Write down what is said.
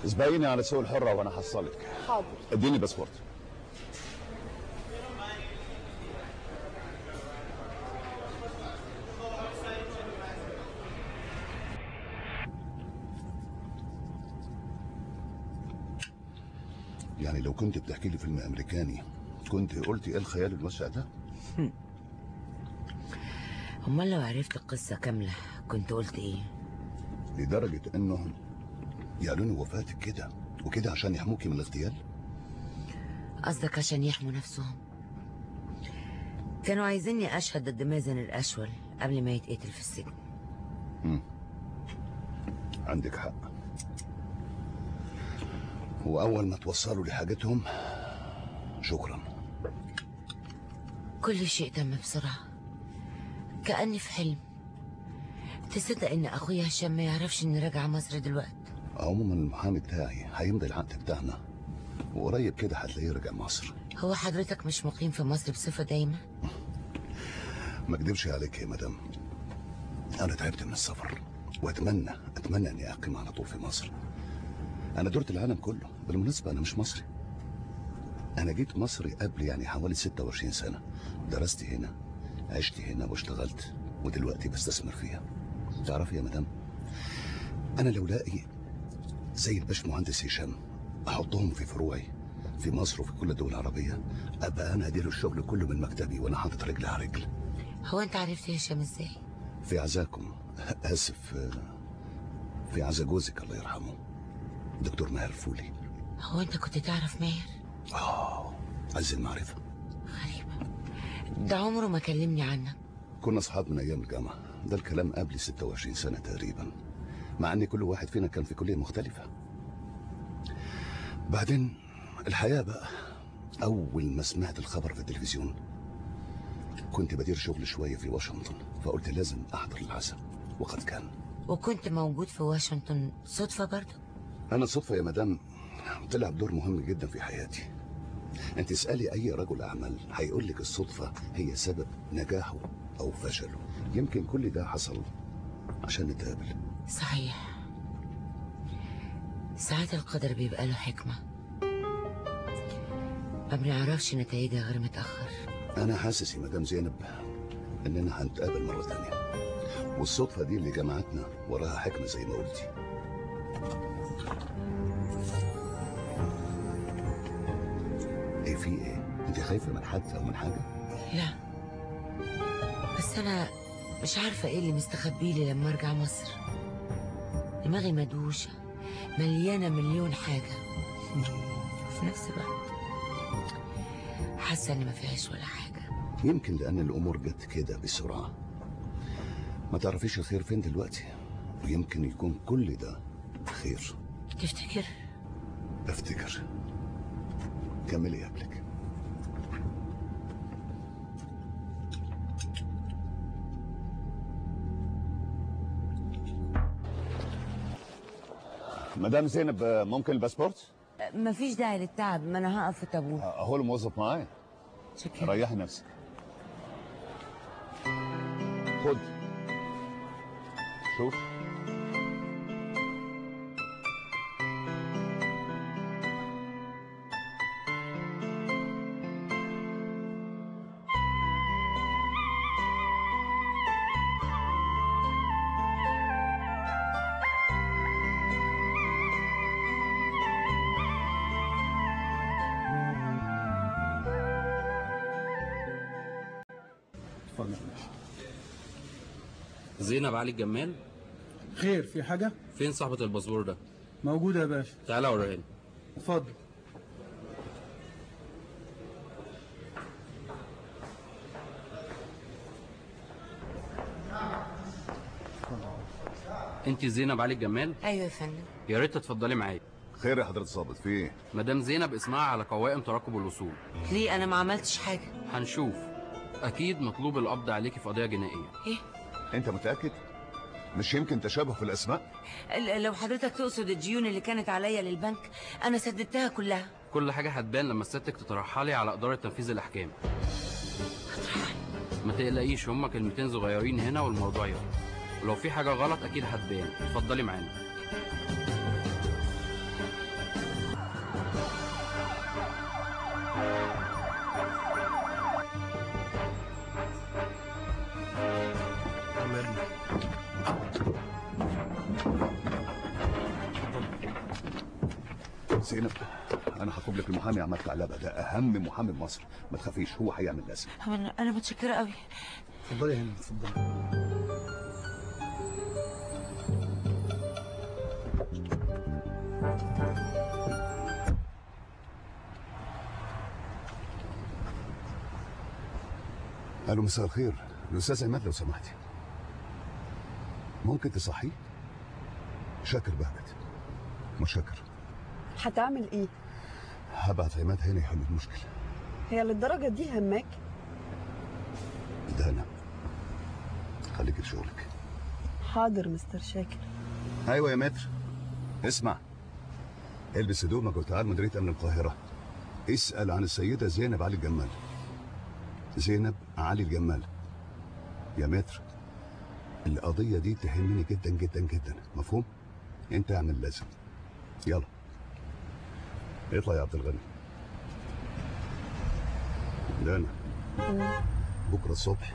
اسبقيني على سوق الحرة وانا هحصلك. حاضر. اديني باسبورت. يعني لو كنت بتحكي لي فيلم امريكاني كنت قلتي ايه الخيال الواسع ده؟ امال لو عرفت القصه كامله كنت قلت ايه؟ لدرجه انهم يعلنوا وفاتك كده وكده عشان يحموكي من الاغتيال؟ قصدك عشان يحموا نفسهم؟ كانوا عايزيني اشهد ضد مازن الاشول قبل ما يتقتل في السجن. عندك حق. واول ما توصلوا لحاجتهم شكرا. كل شيء تم بسرعه كأني في حلم. تصدق ان اخويا هشام ما يعرفش اني راجعه مصر دلوقتي؟ عموما المحامي بتاعي هيمضي العقد بتاعنا وقريب كده هتلاقيه رجع مصر. هو حضرتك مش مقيم في مصر بصفه دايمه؟ ما اكدبش عليك يا مدام، انا تعبت من السفر واتمنى اني اقيم على طول في مصر. انا دورت العالم كله. بالمناسبه انا مش مصري، انا جيت مصر قبل يعني حوالي 26 سنه. درست هنا، عشت هنا واشتغلت، ودلوقتي بستثمر فيها. تعرفي يا مدام، انا لو لاقي زي الباشمهندس هشام احطهم في فروعي في مصر وفي كل الدول العربيه، ابقى انا ادير الشغل كله من مكتبي وانا حاطط رجل على رجل. هو انت عرفت هشام ازاي؟ في عزاكم، اسف، في عزا جوزك الله يرحمه دكتور ماهر فولي. هو انت كنت تعرف ماهر؟ عز المعرفه. غريبه، ده عمره ما كلمني عنك. كنا اصحاب من ايام الجامعه، ده الكلام قبل 26 سنه تقريبا، مع ان كل واحد فينا كان في كليه مختلفه. بعدين الحياه بقى، اول ما سمعت الخبر في التلفزيون كنت بدير شغل شويه في واشنطن، فقلت لازم احضر العزاء، وقد كان. وكنت موجود في واشنطن صدفه برضه؟ انا صدفه يا مدام تلعب دور مهم جدا في حياتي. انت اسالي اي رجل اعمال هيقول لك الصدفه هي سبب نجاحه او فشله. يمكن كل ده حصل عشان نتقابل. صحيح، ساعات القدر بيبقى له حكمه ما بنعرفش نتائجها غير متاخر. انا حاسس يا مدام زينب اننا هنتقابل مره تانية، والصدفه دي اللي جمعتنا وراها حكمه زي ما قلتي. ايه في ايه؟ انت خايفه من حد او من حاجه؟ لا، بس انا مش عارفه ايه اللي مستخبي لي لما ارجع مصر. دماغي مدوشه مليانه مليون حاجه، وفي نفس الوقت حاسه ان ما فيهاش ولا حاجه. يمكن لان الامور جت كده بسرعه، ما تعرفيش الخير فين دلوقتي، ويمكن يكون كل ده خير. تفتكر؟ افتكر. كملي قبلك. مدام زينب، ممكن الباسبورت؟ مفيش داعي للتعب، ما انا هقف في طابور. هو الموظف معايا. شكرا. ريحي نفسك. خد شوف. زينب علي الجمال. خير، في حاجة؟ فين صاحبة الباسبور ده؟ موجودة يا باشا. تعالى وريها لي. اتفضل. انت زينب علي الجمال؟ ايوه يا فندم. يا ريت تتفضلي معايا. خير يا حضرة الضابط، في ايه؟ مدام زينب اسمها على قوائم ترقب الوصول. ليه؟ انا ما عملتش حاجه. هنشوف. اكيد مطلوب القبض عليكي في قضيه جنائيه. ايه؟ انت متأكد؟ مش يمكن تشابه في الاسماء؟ لو حضرتك تقصد الديون اللي كانت عليا للبنك انا سددتها كلها. كل حاجه هتبان لما سيادتك تترحلي على اداره تنفيذ الاحكام. ما تقلقيش، هما كلمتين صغيرين هنا والموضوع يخلص، ولو في حاجه غلط اكيد هتبان. اتفضلي معانا. زينب، انا هطلب لك المحامي عماد ثعلبه، ده اهم محامي في مصر. ما تخافيش، هو هيعمل لازم. انا متشكره قوي. اتفضلي يا هند، اتفضلي. الو، مساء الخير. الاستاذ عماد لو سمحتي، ممكن تصحيه؟ شاكر بهجت. متشكر. هتعمل ايه؟ هبعت عماد هنا يحل المشكله. هي للدرجة دي هماك؟ ده انا. خليك في شغلك. حاضر مستر شاكر. ايوه يا متر، اسمع، البس هدومك وتعال مديريه امن القاهره. اسال عن السيده زينب علي الجمال. زينب علي الجمال. يا متر، القضيه دي تهمني جدا جدا جدا، مفهوم؟ انت اعمل لازم. يلا اطلع يا عبد الغني. ده انا بكره الصبح